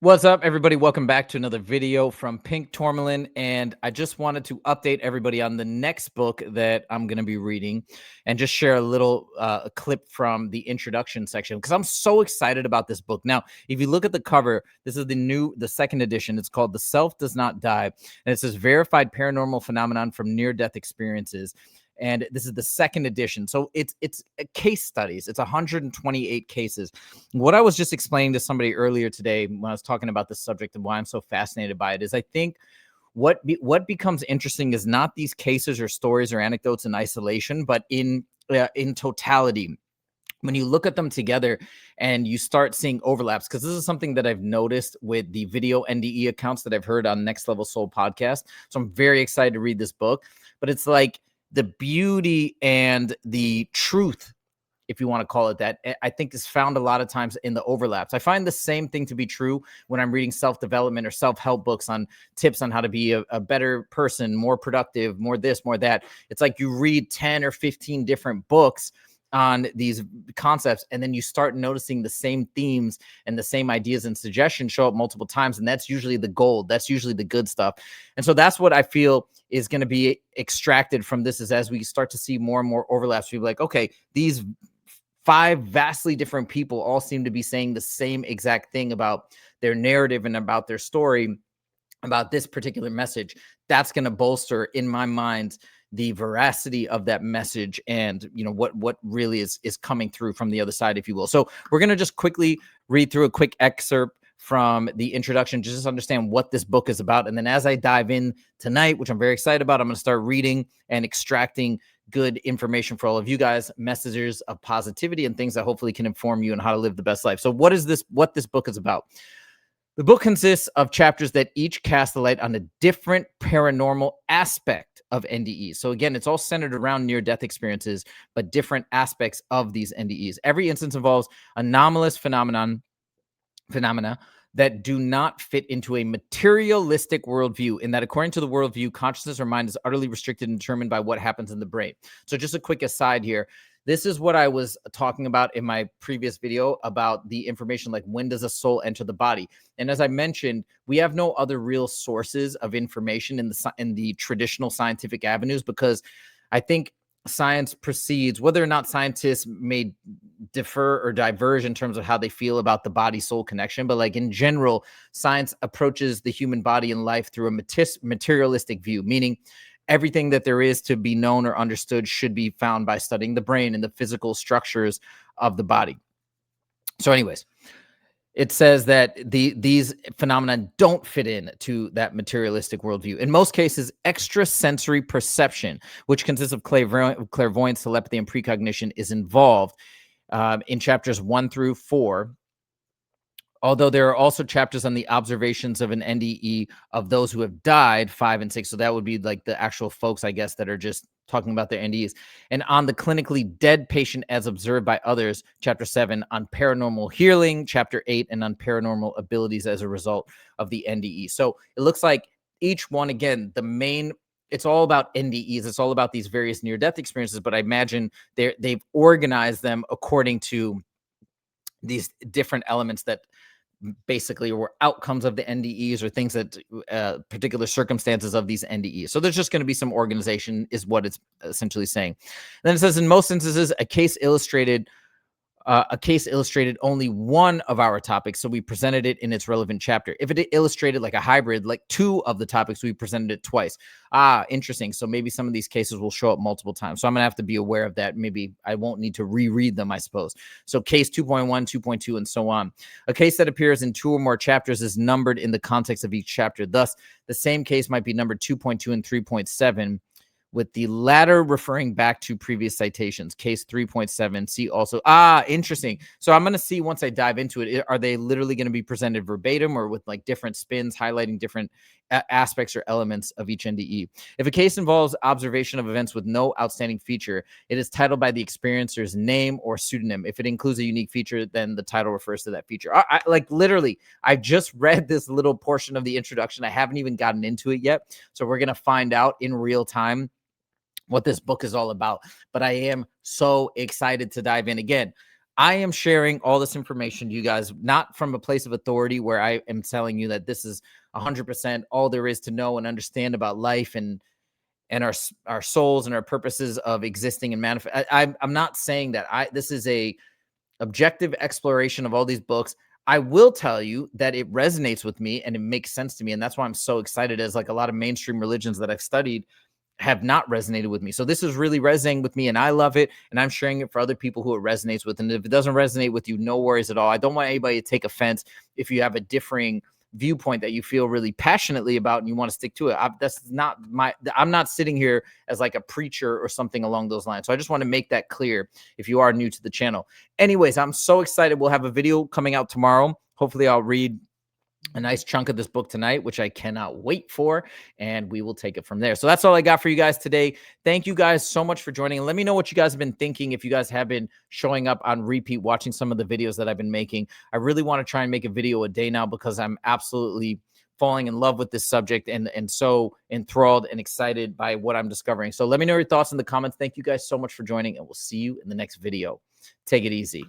What's up, everybody? Welcome back to another video from Pink Tourmaline. And I just wanted to update everybody on the next book that I'm going to be reading and just share a little clip from the introduction section because I'm so excited about this book. Now, if you look at the cover, this is the second edition. It's called The Self Does Not Die. And it says verified paranormal phenomenon from near-death experiences. And this is the second edition. So it's case studies. It's 128 cases. What I was just explaining to somebody earlier today when I was talking about this subject and why I'm so fascinated by it is I think what becomes interesting is not these cases or stories or anecdotes in isolation, but in totality. When you look at them together and you start seeing overlaps, because this is something that I've noticed with the video NDE accounts that I've heard on Next Level Soul podcast. So I'm very excited to read this book, but it's like the beauty and the truth, if you want to call it that, I think is found a lot of times in the overlaps. I find the same thing to be true when I'm reading self-development or self-help books on tips on how to be a better person, more productive, more this, more that. It's like you read 10 or 15 different books on these concepts, and then you start noticing the same themes and the same ideas and suggestions show up multiple times. And that's usually the gold. That's usually the good stuff. And so that's what I feel is going to be extracted from this, is as we start to see more and more overlaps, people like, okay, these 5 vastly different people all seem to be saying the same exact thing about their narrative and about their story, about this particular message. That's going to bolster, in my mind, the veracity of that message and, you know, what really is coming through from the other side, if you will. So we're going to just quickly read through a quick excerpt from the introduction, just to understand what this book is about. And then as I dive in tonight, which I'm very excited about, I'm going to start reading and extracting good information for all of you guys, messages of positivity and things that hopefully can inform you on how to live the best life. So what this book is about? The book consists of chapters that each cast the light on a different paranormal aspect of NDEs. So again, it's all centered around near-death experiences, but different aspects of these NDEs. Every instance involves anomalous phenomena that do not fit into a materialistic worldview, in that according to the worldview, consciousness or mind is utterly restricted and determined by what happens in the brain. So just a quick aside here. This is what I was talking about in my previous video about the information, like when does a soul enter the body? And as I mentioned, we have no other real sources of information in the traditional scientific avenues, because I think science proceeds, whether or not scientists may differ or diverge in terms of how they feel about the body-soul connection, but like in general, science approaches the human body and life through a materialistic view, meaning everything that there is to be known or understood should be found by studying the brain and the physical structures of the body. So anyways, it says that these phenomena don't fit in to that materialistic worldview. In most cases, extrasensory perception, which consists of clairvoyance, telepathy, and precognition, is involved in chapters 1 through 4. Although there are also chapters on the observations of an NDE of those who have died, 5 and 6. So that would be like the actual folks, I guess, that are just talking about their NDEs. And on the clinically dead patient as observed by others, chapter 7, on paranormal healing, chapter 8, and on paranormal abilities as a result of the NDE. So it looks like each one, again, it's all about NDEs. It's all about these various near-death experiences, but I imagine they've organized them according to these different elements that basically were outcomes of the NDEs, or things that particular circumstances of these NDEs. So there's just going to be some organization, is what it's essentially saying. And then it says, in most instances, a case illustrated only one of our topics, so we presented it in its relevant chapter. If it illustrated like a hybrid, like 2 of the topics, we presented it twice. Interesting. So maybe some of these cases will show up multiple times. So I'm gonna have to be aware of that. Maybe I won't need to reread them, I suppose. So case 2.1, 2.2, and so on. A case that appears in 2 or more chapters is numbered in the context of each chapter. Thus, the same case might be numbered 2.2 and 3.7. with the latter referring back to previous citations. Case 3.7, see also. Interesting. So I'm going to see once I dive into it, are they literally going to be presented verbatim or with like different spins highlighting different aspects or elements of each NDE? If a case involves observation of events with no outstanding feature, it is titled by the experiencer's name or pseudonym. If it includes a unique feature, then the title refers to that feature. Like literally, I just read this little portion of the introduction. I haven't even gotten into it yet. So we're going to find out in real time what this book is all about. But I am so excited to dive in. Again, I am sharing all this information to you guys, not from a place of authority where I am telling you that this is 100% all there is to know and understand about life and our souls and our purposes of existing and manifest. I'm not saying that. This is a objective exploration of all these books. I will tell you that it resonates with me and it makes sense to me, and that's why I'm so excited. As like a lot of mainstream religions that I've studied have not resonated with me. So this is really resonating with me and I love it. And I'm sharing it for other people who it resonates with. And if it doesn't resonate with you, no worries at all. I don't want anybody to take offense if you have a differing viewpoint that you feel really passionately about and you want to stick to it. I'm not sitting here as like a preacher or something along those lines. So I just want to make that clear if you are new to the channel. Anyways, I'm so excited. We'll have a video coming out tomorrow. Hopefully I'll read a nice chunk of this book tonight, which I cannot wait for, and we will take it from there. So that's all I got for you guys today. Thank you guys so much for joining. And let me know what you guys have been thinking. If you guys have been showing up on repeat, watching some of the videos that I've been making, I really want to try and make a video a day now because I'm absolutely falling in love with this subject and so enthralled and excited by what I'm discovering. So let me know your thoughts in the comments. Thank you guys so much for joining, and we'll see you in the next video. Take it easy.